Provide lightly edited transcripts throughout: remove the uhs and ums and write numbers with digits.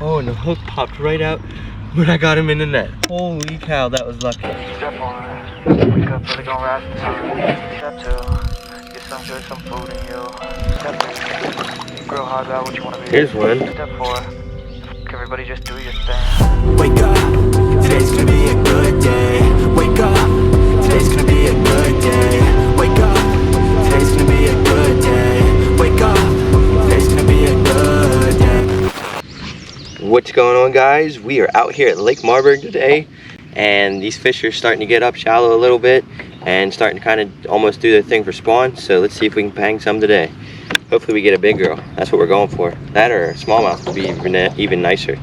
Oh, and the hook popped right out when I got him in the net. Holy cow, that was lucky. Step 1, wake up early, gon' rise to time. Step 2, get some good, some food in you. Step 3, grow hard about what you wanna be. Here's one. Step 4, everybody just do your thing. Wake up, today's gonna be a good day. Wake up, today's gonna be a good day. Wake up, today's gonna be a good day. Wake up, today's gonna be a good day. What's going on, guys? We are out here at Lake Marburg today, and these fish are starting to get up shallow a little bit and starting to kind of almost do their thing for spawn. So let's see if we can bang some today. Hopefully we get a big girl. That's what we're going for. That or a smallmouth would be even nicer,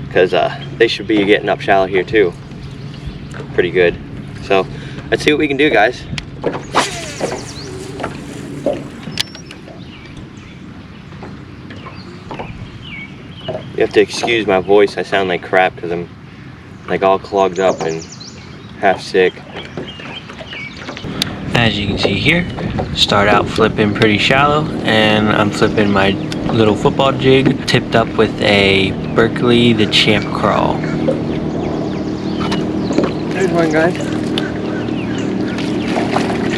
because they should be getting up shallow here too. Pretty good. So let's see what we can do, guys. You have to excuse my voice. I sound like crap because I'm like all clogged up and half sick. As you can see here, start out flipping pretty shallow, and I'm flipping my little football jig tipped up with a Berkeley the Champ Crawl. There's one, guy.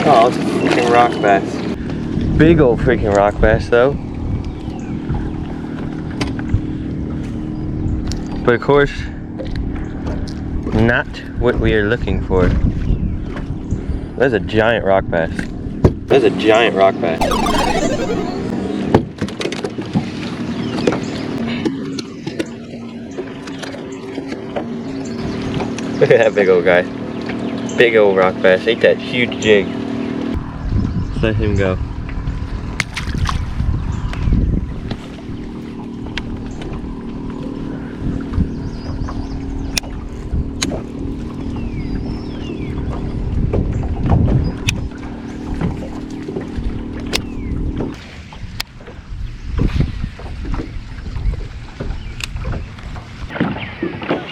Oh, it's a freaking rock bass. Big old freaking rock bass though. But of course, not what we are looking for. There's a giant rock bass. There's a giant rock bass. Look at that big old guy. Big old rock bass. Ain't that huge jig? Let's let him go.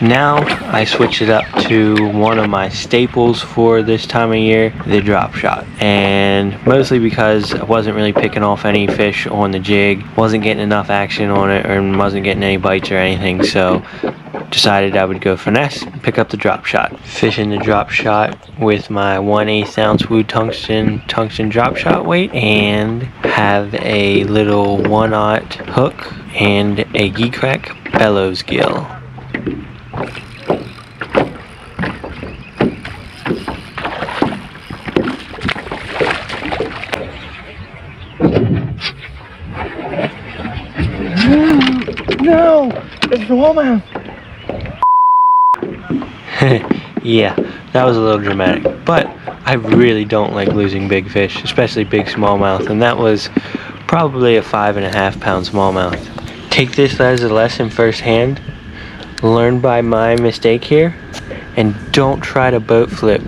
Now I switch it up to one of my staples for this time of year, the drop shot. And mostly because I wasn't really picking off any fish on the jig, wasn't getting enough action on it, or wasn't getting any bites or anything, so decided I would go finesse and pick up the drop shot. Fishing the drop shot with my 1/8 ounce Wood tungsten drop shot weight, and have a little 1/0 hook and a G-Crack bellows gill. No, it's the smallmouth. Yeah, that was a little dramatic, but I really don't like losing big fish, especially big smallmouth, and that was probably a 5.5 pound smallmouth. Take this as a lesson firsthand. Learn by my mistake here, and don't try to boat flip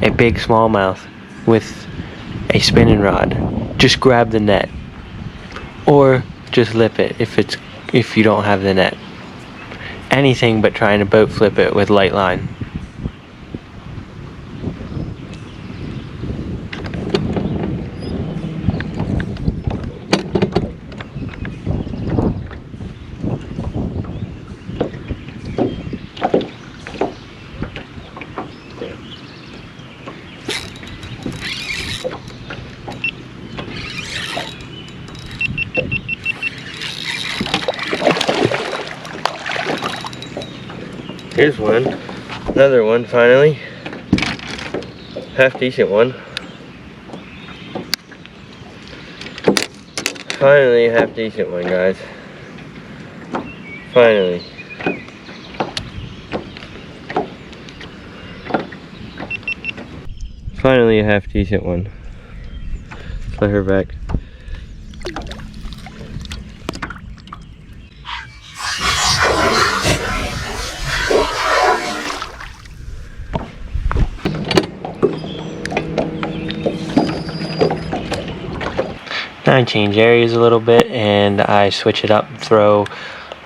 a big smallmouth with a spinning rod. Just grab the net, or just lip it if you don't have the net. Anything but trying to boat flip it with light line. Here's one, another one finally, half decent one. Finally a half decent one, guys. Finally. Finally a half decent one. Let's let her back. I change areas a little bit and I switch it up, throw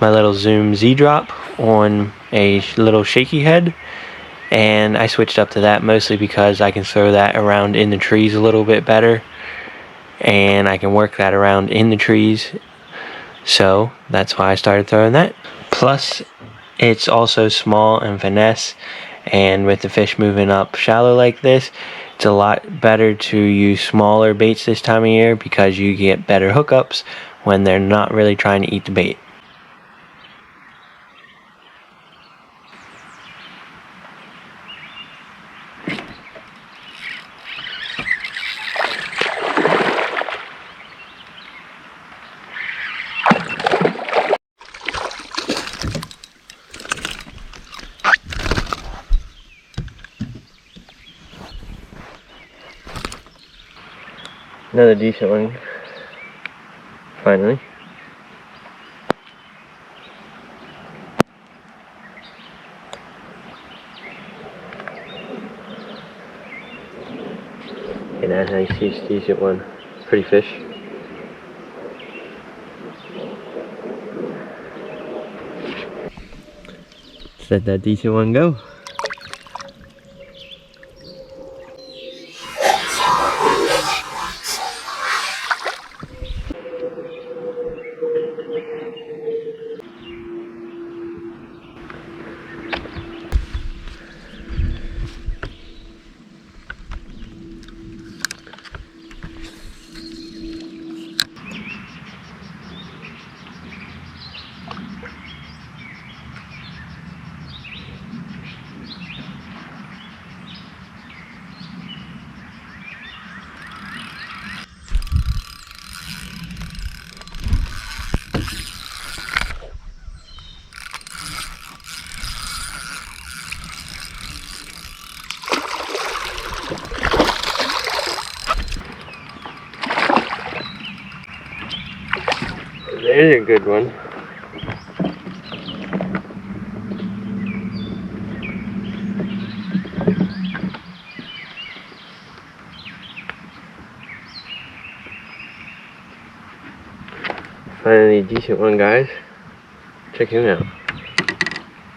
my little Zoom Z drop on a little shaky head, and I switched up to that mostly because I can throw that around in the trees a little bit better, and I can work that around in the trees. So that's why I started throwing that. Plus, it's also small and finesse, and with the fish moving up shallow like this, it's a lot better to use smaller baits this time of year because you get better hookups when they're not really trying to eat the bait. Another decent one, finally. And that's a nice, decent one. Pretty fish. Let that decent one go. There's a good one. Finally a decent one, guys. Check him out.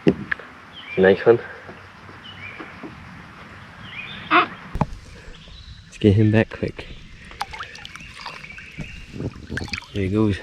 It's a nice one. Let's get him back quick. There he goes.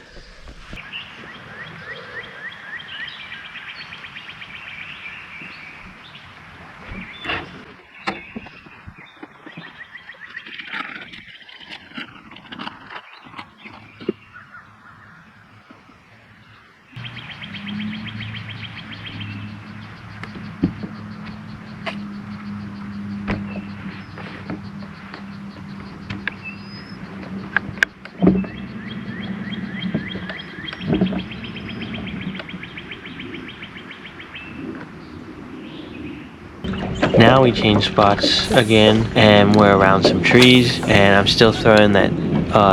Now we change spots again, and we're around some trees, and I'm still throwing that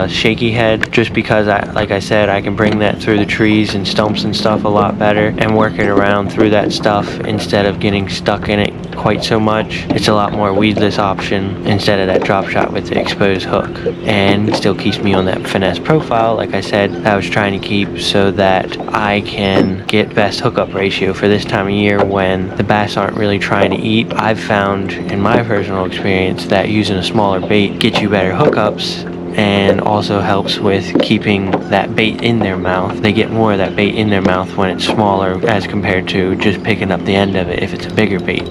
shaky head just because like I said, I can bring that through the trees and stumps and stuff a lot better and work it around through that stuff instead of getting stuck in it quite so much. It's a lot more weedless option instead of that drop shot with the exposed hook, and it still keeps me on that finesse profile like I said I was trying to keep, so that I can get best hookup ratio for this time of year when the bass aren't really trying to eat. I've found in my personal experience that using a smaller bait gets you better hookups and also helps with keeping that bait in their mouth. They get more of that bait in their mouth when it's smaller as compared to just picking up the end of it if it's a bigger bait.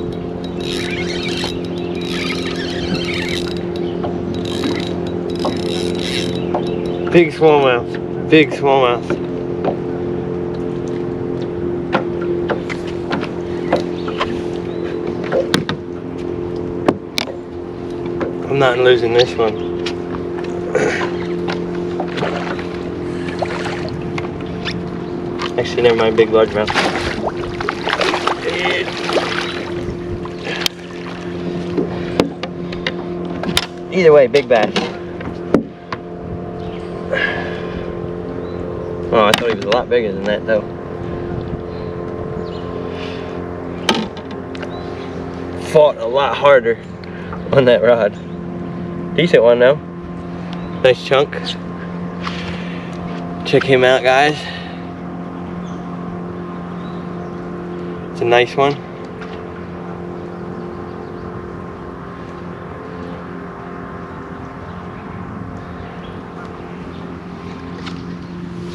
Big smallmouth, big smallmouth. I'm not losing this one. Actually, never mind, big largemouth. Either way, big bass. Oh, I thought he was a lot bigger than that though. Fought a lot harder on that rod. Decent one though. Nice chunk. Check him out, guys. It's a nice one.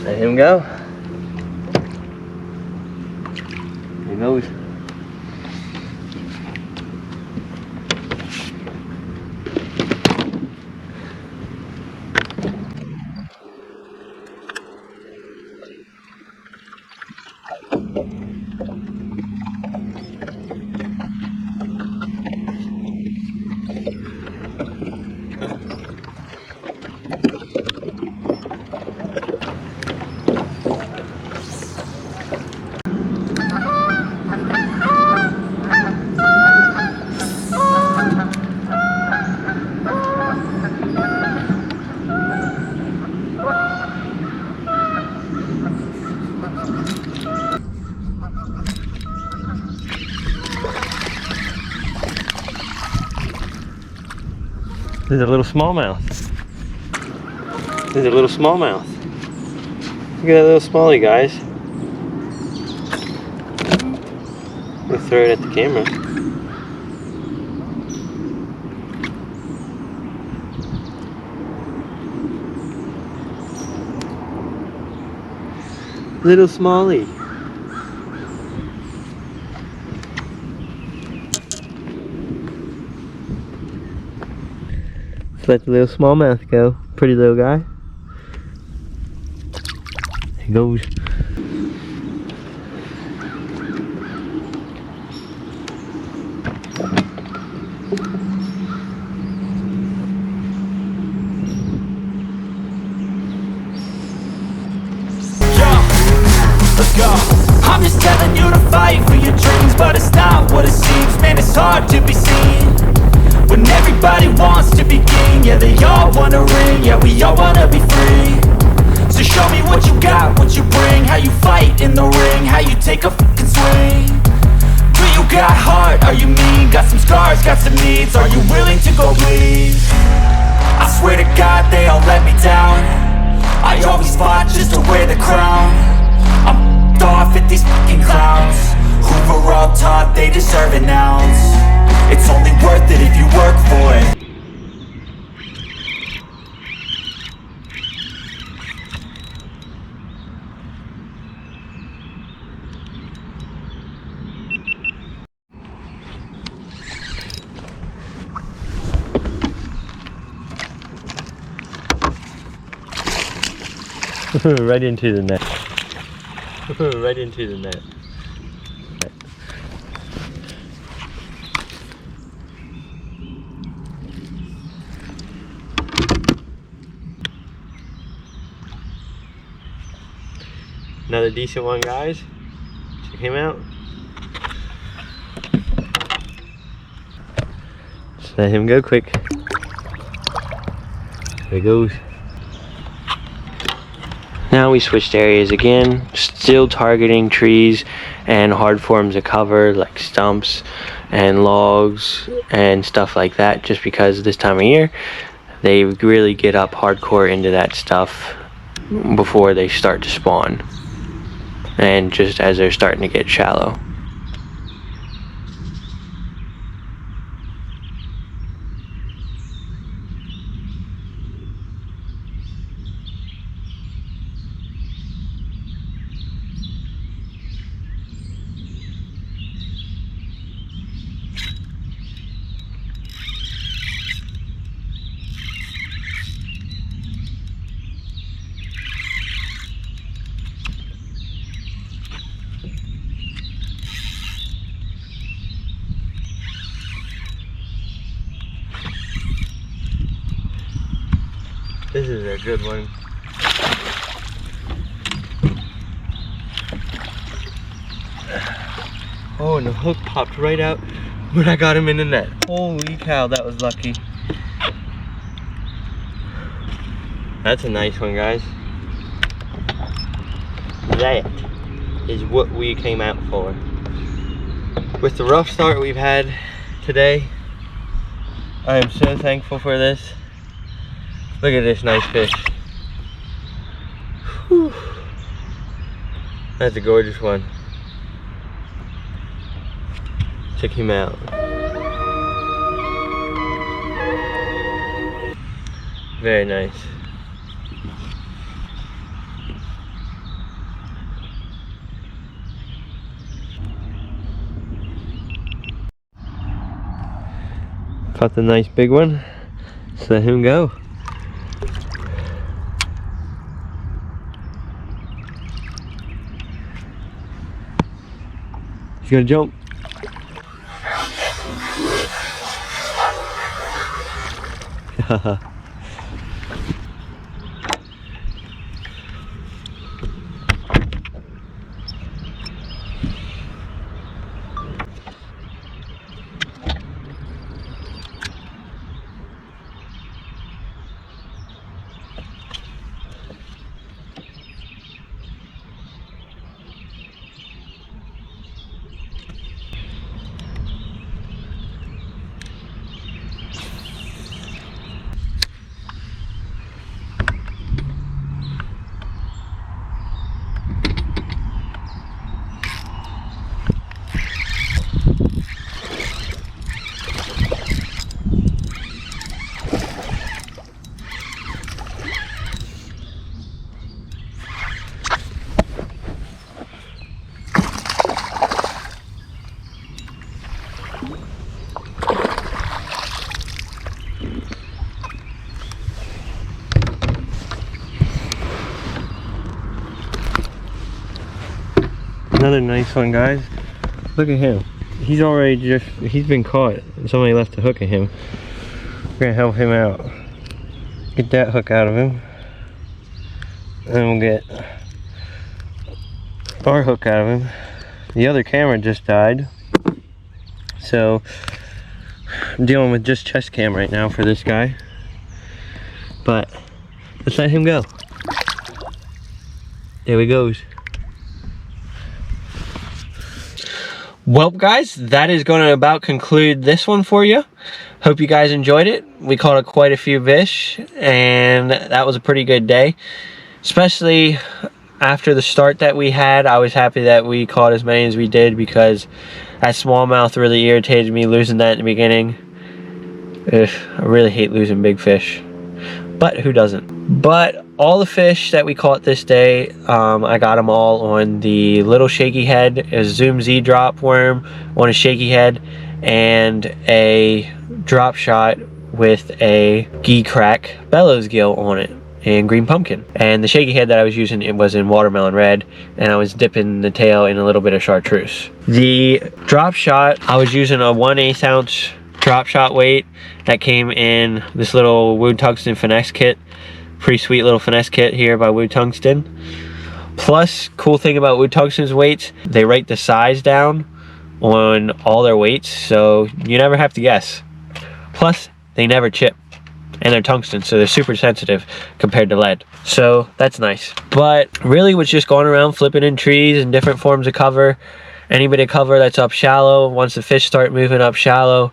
Let him go. goes. There's a little smallmouth. There's a little smallmouth. Look at that little smallie, guys. We'll throw it at the camera. Little smallie. Let's let the little smallmouth go. Pretty little guy. There he goes. Let's go. I'm just telling you to fight for your dreams, but it's not what it seems. Man, it's hard to be seen when everybody wants to be king. Yeah, they all wanna ring. Yeah, we all wanna be free. So show me what you got, what you bring, how you fight in the ring, how you take a fucking swing. Do you got heart? Are you mean? Got some scars, got some needs. Are you willing to go bleed? I swear to God, they all let me down. I always fought just to wear the crown. I'm off at these fucking clowns who were all taught they deserve an ounce. It's only worth it if you work for it. Right into the net. Right into the net. Another decent one, guys. Check him out. Just let him go quick. There he goes. Now we switched areas again, still targeting trees and hard forms of cover like stumps and logs and stuff like that, just because this time of year they really get up hardcore into that stuff before they start to spawn and just as they're starting to get shallow. This is a good one. Oh, and the hook popped right out when I got him in the net. Holy cow, that was lucky. That's a nice one, guys. That is what we came out for. With the rough start we've had today, I am so thankful for this. Look at this nice fish. Whew. That's a gorgeous one. Check him out. Very nice. Caught the nice big one. Let's let him go. He's gonna jump. Another nice one, guys. Look at him. He's been caught. Somebody left a hook at him. We're gonna help him out. Get that hook out of him. And then we'll get our hook out of him. The other camera just died. So I'm dealing with just chest cam right now for this guy. But let's let him go. There he goes. Well, guys, that is going to about conclude this one for you. Hope you guys enjoyed it. We caught quite a few fish, and that was a pretty good day. Especially after the start that we had, I was happy that we caught as many as we did, because that smallmouth really irritated me losing that in the beginning. Ugh, I really hate losing big fish. But who doesn't? But all the fish that we caught this day, I got them all on the little shaky head, a Zoom Z drop worm on a shaky head, and a drop shot with a gee crack bellows gill on it in green pumpkin. And the shaky head that I was using, it was in watermelon red, and I was dipping the tail in a little bit of chartreuse. The drop shot, I was using a 1/8 ounce drop shot weight that came in this little Wood Tungsten finesse kit. Pretty sweet little finesse kit here by Wood Tungsten. Plus, cool thing about Wood Tungsten's weights, they write the size down on all their weights, so you never have to guess. Plus, they never chip, and they're tungsten, so they're super sensitive compared to lead. So that's nice. But really was just going around flipping in trees and different forms of cover. Any bit of cover that's up shallow, once the fish start moving up shallow,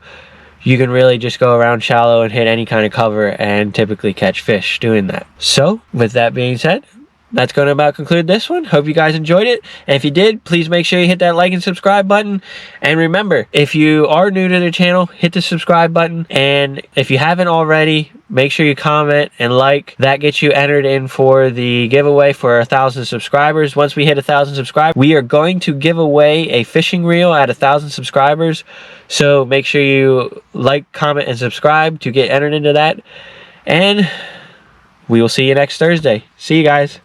you can really just go around shallow and hit any kind of cover and typically catch fish doing that. So with that being said, that's going to about conclude this one. Hope you guys enjoyed it. And if you did, please make sure you hit that like and subscribe button. And remember, if you are new to the channel, hit the subscribe button. And if you haven't already, make sure you comment and like. That gets you entered in for the giveaway for 1,000 subscribers. Once we hit 1,000 subscribers, we are going to give away a fishing reel at 1,000 subscribers. So make sure you like, comment, and subscribe to get entered into that. And we will see you next Thursday. See you guys.